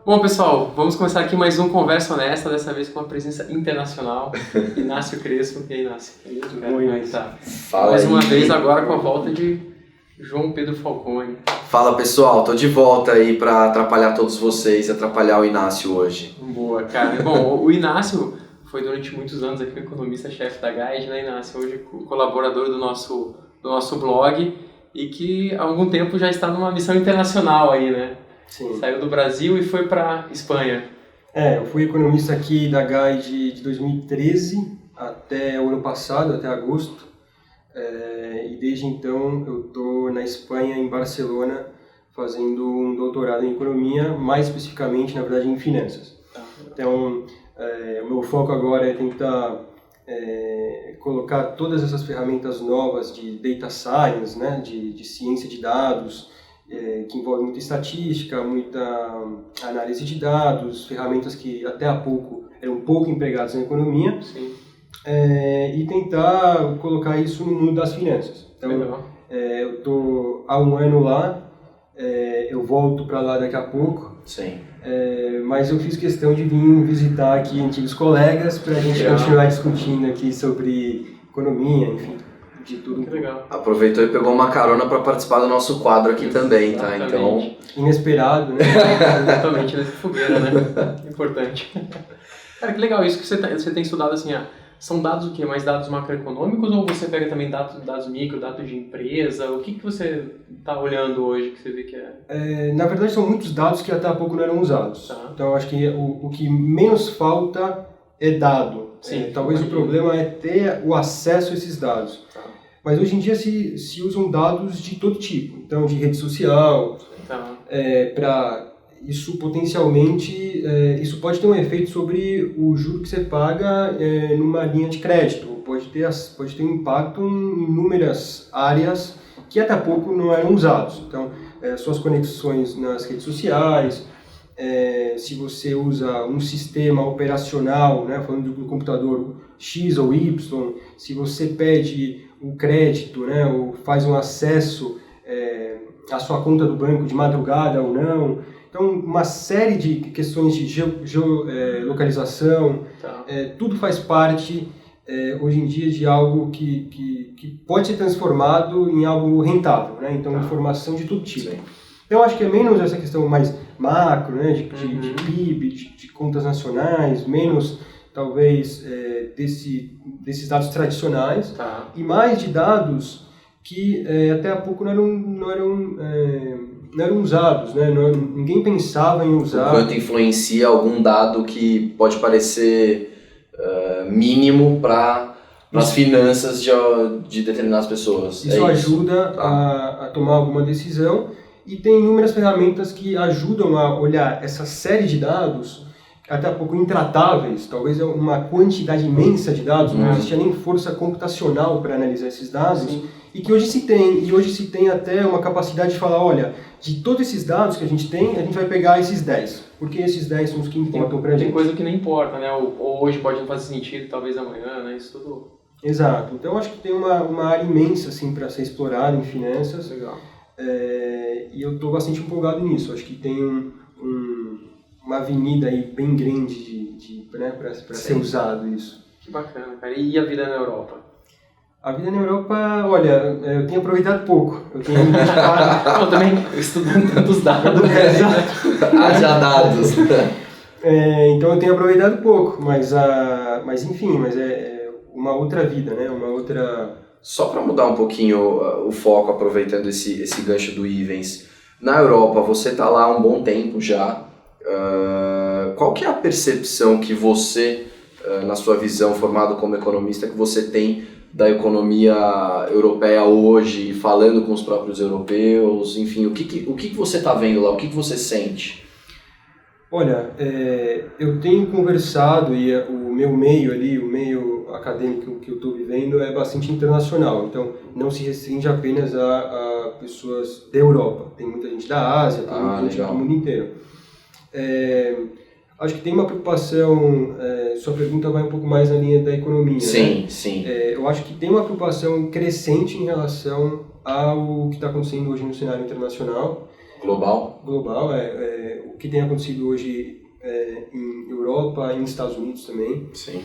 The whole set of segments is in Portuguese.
Bom, pessoal, vamos começar aqui mais um Conversa Honesta, dessa vez com uma presença internacional. Inácio Crespo. E aí, Inácio? Oi, tá? Fala Mais aí. uma vez agora com a volta de João Pedro Falcone. Fala, pessoal, tô de volta aí pra atrapalhar todos vocês, atrapalhar o Inácio hoje. Boa, cara. Bom, o Inácio foi durante muitos anos aqui o economista-chefe da Guide, né, Inácio? Hoje colaborador do nosso blog e que há algum tempo já está numa missão internacional aí, né? Sim. Saiu do Brasil e foi para Espanha. Eu fui economista aqui da Guide de 2013 até o ano passado, até agosto. E desde então eu estou na Espanha, em Barcelona, fazendo um doutorado em economia, mais especificamente, na verdade, em finanças. Então, o meu foco agora é tentar colocar todas essas ferramentas novas de data science, né, de ciência de dados, que envolve muita estatística, muita análise de dados, ferramentas que até há pouco eram pouco empregadas na economia. Sim. E tentar colocar isso no mundo das finanças. Então, eu estou há um ano lá, eu volto para lá daqui a pouco. Sim. Mas eu fiz questão de vir visitar aqui antigos colegas para a gente continuar discutindo aqui sobre economia, enfim, de tudo. Que legal. Aproveitou e pegou uma carona para participar do nosso quadro aqui também, tá? Exatamente. Então, Inesperado, né? Exatamente, nessa fogueira, né? Importante. Cara, que legal isso que você tem estudado, assim, são dados o quê? Mais dados macroeconômicos ou você pega também dados micro, dados de empresa? O que você está olhando hoje que você vê que é? Na verdade, são muitos dados que até há pouco não eram usados. Tá. Então, acho que o que menos falta é dado. Sim, talvez o problema é ter o acesso a esses dados. Tá. Mas hoje em dia se usam dados de todo tipo. Então, de rede social, Tá. para isso potencialmente, isso pode ter um efeito sobre o juro que você paga numa linha de crédito. Pode ter um impacto em inúmeras áreas que até há pouco não eram usados. Então, suas conexões nas redes sociais, se você usa um sistema operacional, né, falando do computador X ou Y, se você pede o crédito, né, ou faz um acesso à sua conta do banco de madrugada ou não. Então, uma série de questões de geolocalização, Tá. tudo faz parte, hoje em dia, de algo que pode ser transformado em algo rentável, né? Então, informação de todo tipo. Sim. Então, acho que é menos essa questão mais macro, né? de PIB, de contas nacionais, menos, talvez, desses dados tradicionais, Tá. e mais de dados que até há pouco não eram usados, né? Ninguém pensava em usar. quanto influencia algum dado que pode parecer mínimo para as finanças de determinadas pessoas. Isso ajuda a tomar alguma decisão, e tem inúmeras ferramentas que ajudam a olhar essa série de dados, até há pouco intratáveis, talvez uma quantidade imensa de dados, não existia nem força computacional para analisar esses dados. Sim. E que hoje se tem até uma capacidade de falar, olha, de todos esses dados que a gente tem, a gente vai pegar esses 10, porque esses 10 são os que importam pra gente. Tem coisa que não importa, né? Ou hoje pode não fazer sentido, talvez amanhã, né? Isso tudo. Exato. Então, acho que tem uma área imensa assim, para ser explorada em finanças. Legal. E eu estou bastante empolgado nisso. Acho que tem uma avenida aí bem grande para ser usado isso. Que bacana, cara. E a vida na Europa? A vida na Europa, olha, eu tenho aproveitado pouco. Eu tenho me dedicado... Eu também estudando tantos dados. Haja dados. Então eu tenho aproveitado pouco, mas enfim, é uma outra vida, né? Uma outra... Só para mudar um pouquinho o foco, aproveitando esse gancho do Ivens, na Europa você está lá há um bom tempo já. Qual que é a percepção que você, na sua visão, formado como economista, que você tem da economia europeia hoje, falando com os próprios europeus, enfim, o que você está vendo lá, o que você sente? Olha, eu tenho conversado, e o meu meio ali, o meio acadêmico que eu estou vivendo é bastante internacional, então não se restringe apenas a pessoas da Europa, tem muita gente da Ásia, tem muita gente do mundo inteiro. Acho que tem uma preocupação, sua pergunta vai um pouco mais na linha da economia, sim, né? Sim. Eu acho que tem uma preocupação crescente em relação ao que está acontecendo hoje no cenário internacional. Global? Global, o que tem acontecido hoje em Europa e nos Estados Unidos também. Sim.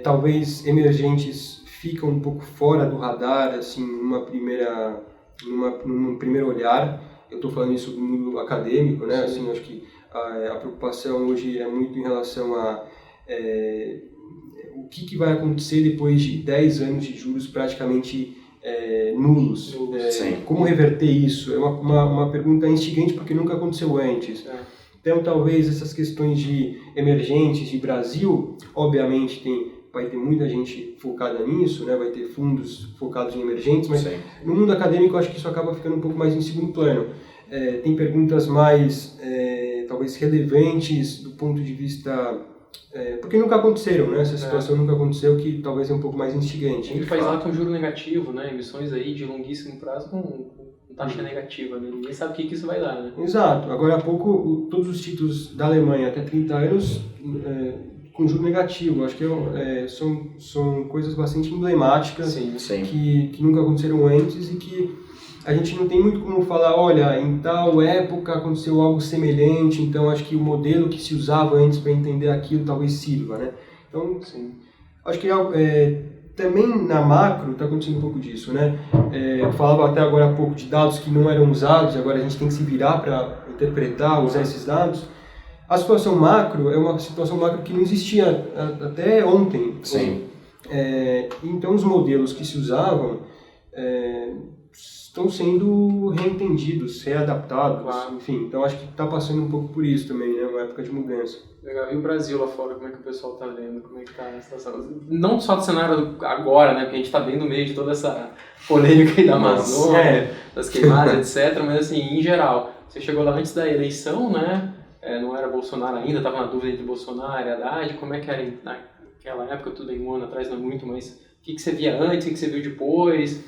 Talvez emergentes ficam um pouco fora do radar, assim, num primeiro olhar. Eu estou falando isso do mundo acadêmico, né? Assim, acho que a preocupação hoje é muito em relação a o que vai acontecer depois de 10 anos de juros praticamente nulos. Como reverter isso? É uma pergunta instigante porque nunca aconteceu antes. Então, talvez essas questões de emergentes, de Brasil, obviamente vai ter muita gente focada nisso, né? Vai ter fundos focados em emergentes, mas no mundo acadêmico eu acho que isso acaba ficando um pouco mais em segundo plano. Tem perguntas mais, talvez, relevantes do ponto de vista... porque nunca aconteceram, né? Essa situação nunca aconteceu, que talvez é um pouco mais instigante. Ele faz lá com juro negativo, né? Emissões aí de longuíssimo prazo com taxa negativa, né? Ninguém sabe o que isso vai dar, né? Exato. Agora há pouco, todos os títulos da Alemanha até 30 anos com juro negativo. Acho que são coisas bastante emblemáticas que nunca aconteceram antes e que a gente não tem muito como falar, olha, em tal época aconteceu algo semelhante, então acho que o modelo que se usava antes para entender aquilo talvez sirva, né? Então, acho que também na macro está acontecendo um pouco disso, né? Eu falava até agora há pouco de dados que não eram usados, agora a gente tem que se virar para interpretar, usar esses dados. A situação macro é uma situação macro que não existia até ontem. Então, os modelos que se usavam estão sendo reentendidos, readaptados, enfim. Então, acho que está passando um pouco por isso também, né? Uma época de mudança. Legal. E o Brasil lá fora, como é que o pessoal está vendo? Como é que está a situação? Não só do cenário agora, né? Porque a gente está bem no meio de toda essa polêmica aí da Amazônia, das queimadas, etc. Mas, assim, em geral, você chegou lá antes da eleição, né? Não era Bolsonaro ainda, estava na dúvida entre Bolsonaro e Haddad. Como é que era naquela época, tudo em um ano atrás, não é muito, mas o que você via antes, o que você viu depois?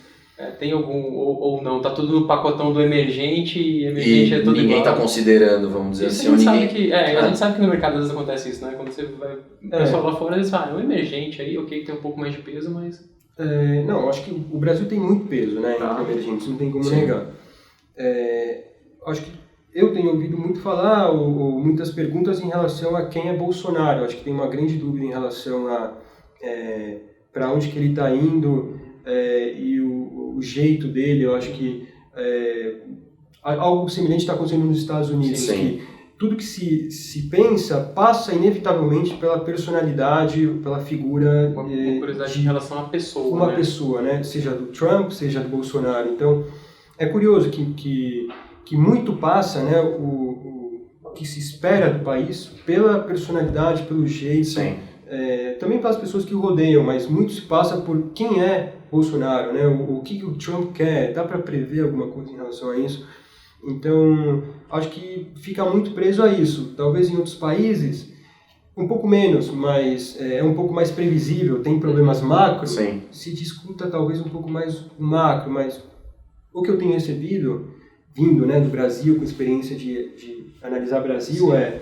Tem algum, ou não, tá tudo no pacotão do emergente e emergente é tudo ninguém igual. Tá considerando, vamos dizer assim. A gente sabe que no mercado às vezes acontece isso, né? Quando você vai, o pessoal lá fora, eles falam, é um emergente aí, ok, tem um pouco mais de peso, mas... Não, acho que o Brasil tem muito peso, né, em emergentes, não tem como negar. Acho que eu tenho ouvido muito falar, ou muitas perguntas em relação a quem é Bolsonaro. Acho que tem uma grande dúvida em relação a para onde que ele está indo e o jeito dele. Eu acho que algo semelhante está acontecendo nos Estados Unidos, que tudo que se pensa passa inevitavelmente pela personalidade, pela figura... Uma curiosidade em relação à pessoa, uma pessoa, né? Seja do Trump, seja do Bolsonaro. Então, é curioso que muito passa, né, o que se espera do país pela personalidade, pelo jeito, também pelas pessoas que o rodeiam, mas muito se passa por quem é Bolsonaro, né, o que o Trump quer, dá para prever alguma coisa em relação a isso? Então, acho que fica muito preso a isso. Talvez em outros países, um pouco menos, mas é um pouco mais previsível, tem problemas macro, se discuta talvez um pouco mais o macro, mas o que eu tenho recebido, vindo, né, do Brasil, com experiência de analisar Brasil, é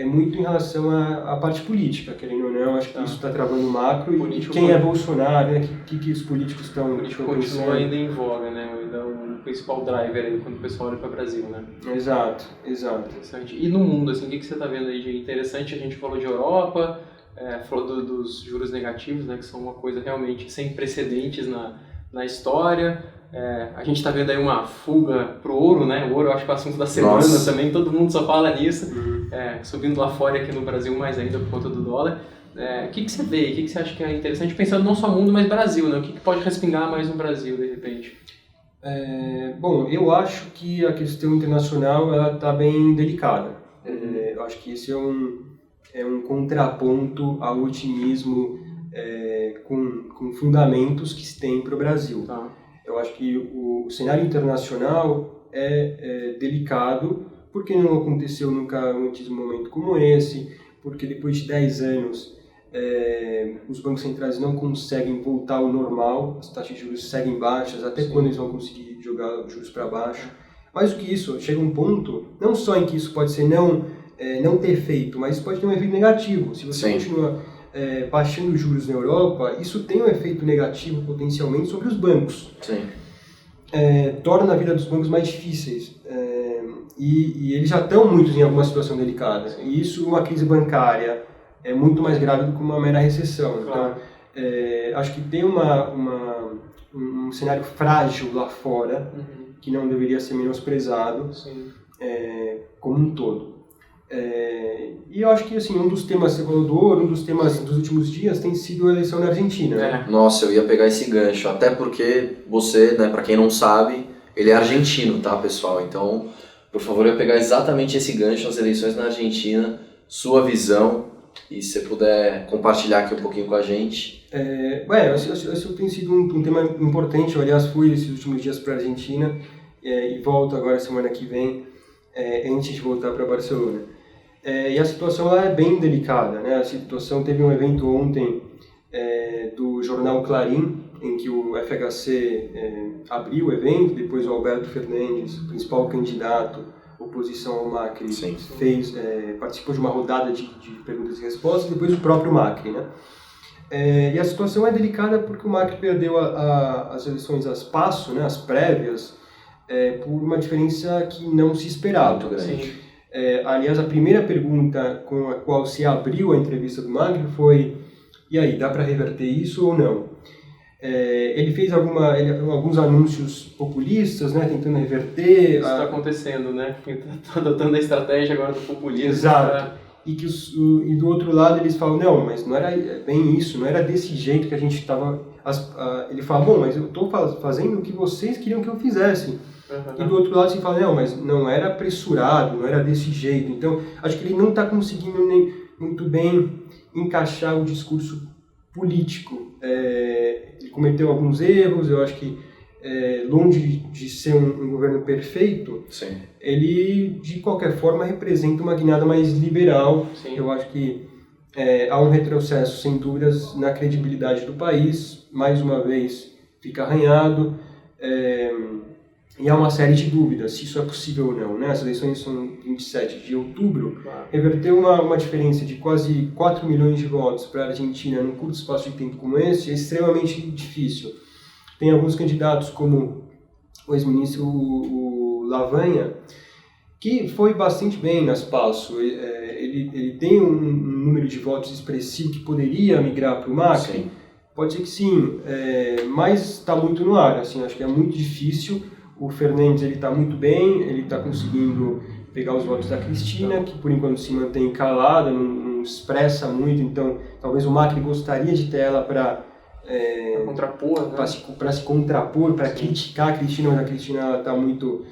muito em relação à parte política, querendo ou não. Acho que isso está travando o macro e quem é Bolsonaro, né, que os políticos estão... O político continua ainda em voga, né, ainda o principal driver aí quando o pessoal olha para o Brasil, né? Exato. Interessante. E no mundo, assim, o que você está vendo aí de interessante? A gente falou de Europa, falou dos juros negativos, né, que são uma coisa realmente sem precedentes na história. A gente está vendo aí uma fuga pro ouro, né? O ouro eu acho que é o assunto da semana também, todo mundo só fala nisso. Subindo lá fora e aqui no Brasil mais ainda por conta do dólar. O que você vê? O que você acha que é interessante? Pensando não só no mundo, mas Brasil, né? O que pode respingar mais no Brasil, de repente? Bom, eu acho que a questão internacional ela está bem delicada. Eu acho que esse é um contraponto ao otimismo com fundamentos que se tem para o Brasil. Eu acho que o cenário internacional é delicado, porque não aconteceu nunca antes um momento como esse, porque depois de 10 anos os bancos centrais não conseguem voltar ao normal, as taxas de juros seguem baixas, até quando eles vão conseguir jogar os juros para baixo. Mais do que isso, chega um ponto, não só em que isso pode ser não ter efeito, mas isso pode ter um efeito negativo. Se você continua baixando os juros na Europa, isso tem um efeito negativo potencialmente sobre os bancos. torna a vida dos bancos mais difíceis. E eles já estão muitos em alguma situação delicada. E isso, uma crise bancária, é muito mais grave do que uma mera recessão. Claro. Então, acho que tem um cenário frágil lá fora, que não deveria ser menosprezado, como um todo. E eu acho que assim, um dos temas um dos temas dos últimos dias tem sido a eleição na Argentina. Né? Nossa, eu ia pegar esse gancho, até porque você, né, pra quem não sabe, ele é argentino, tá, pessoal? Então, por favor, eu ia pegar exatamente esse gancho, as eleições na Argentina, sua visão, e se você puder compartilhar aqui um pouquinho com a gente. Isso tem sido um tema importante. Eu, aliás, fui esses últimos dias para a Argentina e volto agora semana que vem, antes de voltar para Barcelona. E a situação lá é bem delicada, né? A situação, teve um evento ontem do jornal Clarín, em que o FHC abriu o evento, depois o Alberto Fernandes, o principal candidato, oposição ao Macri, participou de uma rodada de perguntas e respostas, e depois o próprio Macri, né? E a situação é delicada porque o Macri perdeu as eleições às PASSO, né, as prévias, por uma diferença que não se esperava. Muito grande. Aliás, a primeira pergunta com a qual se abriu a entrevista do Macri foi: e aí, dá para reverter isso ou não? Ele fez alguns anúncios populistas, né, tentando reverter. Isso está acontecendo, né? Está adotando a estratégia agora do populismo. Exato. E do outro lado eles falam: não, mas não era bem isso, não era desse jeito que a gente estava... Ele fala: bom, mas eu estou fazendo o que vocês queriam que eu fizesse. E do outro lado se fala: não, mas não era apressurado, não era desse jeito. Então, acho que ele não está conseguindo nem muito bem encaixar o discurso político. Ele cometeu alguns erros, eu acho que longe de ser um governo perfeito, ele de qualquer forma representa uma guinada mais liberal. Eu acho que há um retrocesso, sem dúvidas, na credibilidade do país, mais uma vez fica arranhado, e há uma série de dúvidas se isso é possível ou não, né? As eleições são 27 de outubro, reverter uma diferença de quase 4 milhões de votos para a Argentina num curto espaço de tempo como esse é extremamente difícil. Tem alguns candidatos, como o ex-ministro o Lavagna, que foi bastante bem nas PASSO. Ele tem um número de votos expressivo que poderia migrar para o Macri. Sim. Pode ser que sim, mas está muito no ar. Assim, acho que é muito difícil. O Fernandes está muito bem, ele está conseguindo pegar os votos da Cristina, que por enquanto se mantém calada, não expressa muito. Então, talvez o Macri gostaria de ter ela para contrapor, né? Para se contrapor, para criticar a Cristina, mas a Cristina está muito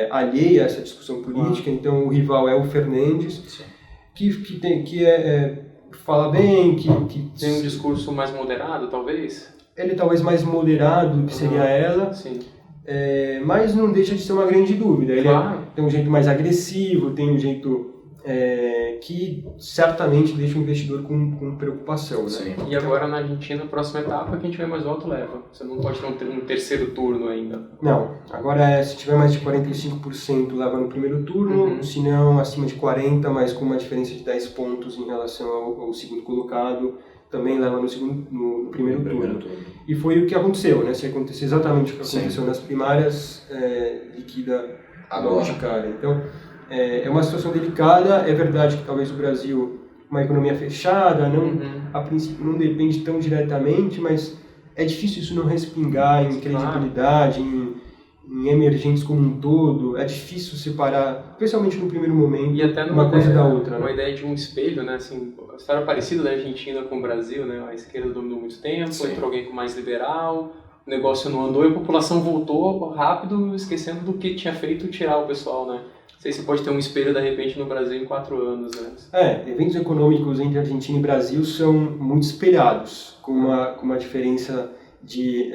alheia a essa discussão política. Então o rival é o Fernandes, que fala bem, que tem um discurso mais moderado, talvez. Ele talvez mais moderado do que seria ela, mas não deixa de ser uma grande dúvida. Ele tem um jeito mais agressivo, tem um jeito que certamente deixa o investidor com preocupação. Né? E agora na Argentina, a próxima etapa, quem tiver mais voto leva. Você não pode ter um terceiro turno ainda. Não, agora se tiver mais de 45% leva no primeiro turno, se não acima de 40%, mas com uma diferença de 10 pontos em relação ao segundo colocado, também leva no primeiro turno. E foi o que aconteceu, né? Se acontecer exatamente o que aconteceu nas primárias, liquida logo de cara. Então, é uma situação delicada. É verdade que talvez o Brasil, uma economia fechada, a princípio não depende tão diretamente, mas é difícil isso não respingar em credibilidade, em emergentes como um todo. É difícil separar, especialmente no primeiro momento, e até uma coisa da outra. Uma ideia de um espelho, né? Assim, a história parecida da Argentina com o Brasil, né? A esquerda dominou muito tempo, entrou alguém com mais liberal, o negócio não andou e a população voltou rápido, esquecendo do que tinha feito tirar o pessoal, né? Não sei se pode ter um espelho, de repente, no Brasil em 4 anos, né? Eventos econômicos entre Argentina e Brasil são muito espelhados, com uma diferença de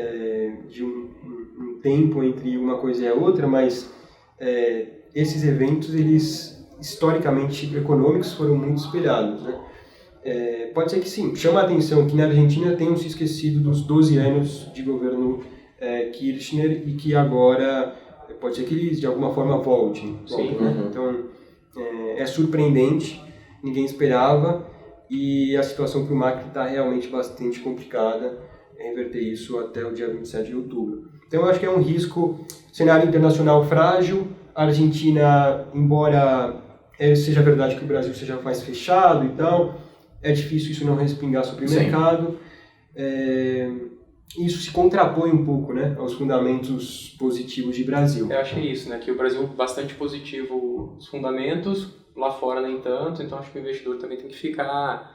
um tempo entre uma coisa e a outra, mas esses eventos, eles, historicamente econômicos, foram muito espelhados, né? Pode ser que sim. Chama a atenção que na Argentina tenham se esquecido dos 12 anos de governo Kirchner e que agora pode ser que eles de alguma forma voltem. Né? Então é surpreendente, ninguém esperava, e a situação para o Macri está realmente bastante complicada. reverter isso até o dia 27 de outubro. Então eu acho que é um risco, cenário internacional frágil, a Argentina, embora seja verdade que o Brasil seja mais fechado e tal, é difícil isso não respingar sobre o mercado. Isso se contrapõe um pouco, né, aos fundamentos positivos de Brasil. Eu acho que é isso, né, que o Brasil bastante positivo os fundamentos, lá fora nem tanto, então acho que o investidor também tem que ficar,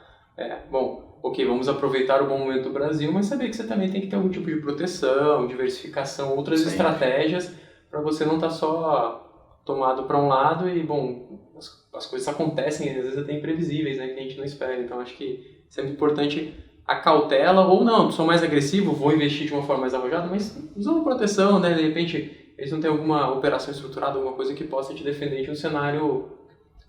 vamos aproveitar o bom momento do Brasil, mas saber que você também tem que ter algum tipo de proteção, diversificação, outras estratégias, para você não estar só tomado para um lado e, as coisas acontecem, às vezes até imprevisíveis, né, que a gente não espera, então acho que é sempre importante a cautela, ou não, sou mais agressivo, vou investir de uma forma mais arrojada, mas usando proteção, né, de repente eles não têm alguma operação estruturada, alguma coisa que possa te defender de um cenário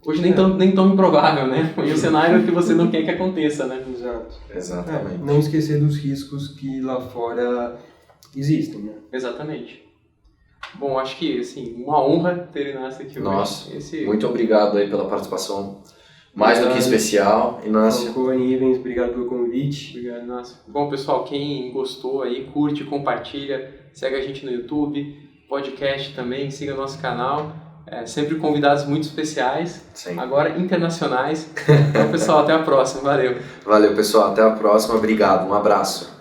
hoje nem tão improvável, né, e um cenário que você não quer que aconteça, né. Exato. Exatamente. Não esquecer dos riscos que lá fora existem, né. Exatamente. Bom, acho que, assim, uma honra ter o Inácio aqui hoje. Nossa, muito obrigado aí pela participação. Mais do que especial, Inácio. Falcone, Ivens, obrigado pelo convite. Obrigado, Inácio. Bom, pessoal, quem gostou aí, curte, compartilha, segue a gente no YouTube, podcast também, siga nosso canal. Sempre convidados muito especiais, agora internacionais. Então, pessoal, até a próxima. Valeu. Valeu, pessoal. Até a próxima. Obrigado. Um abraço.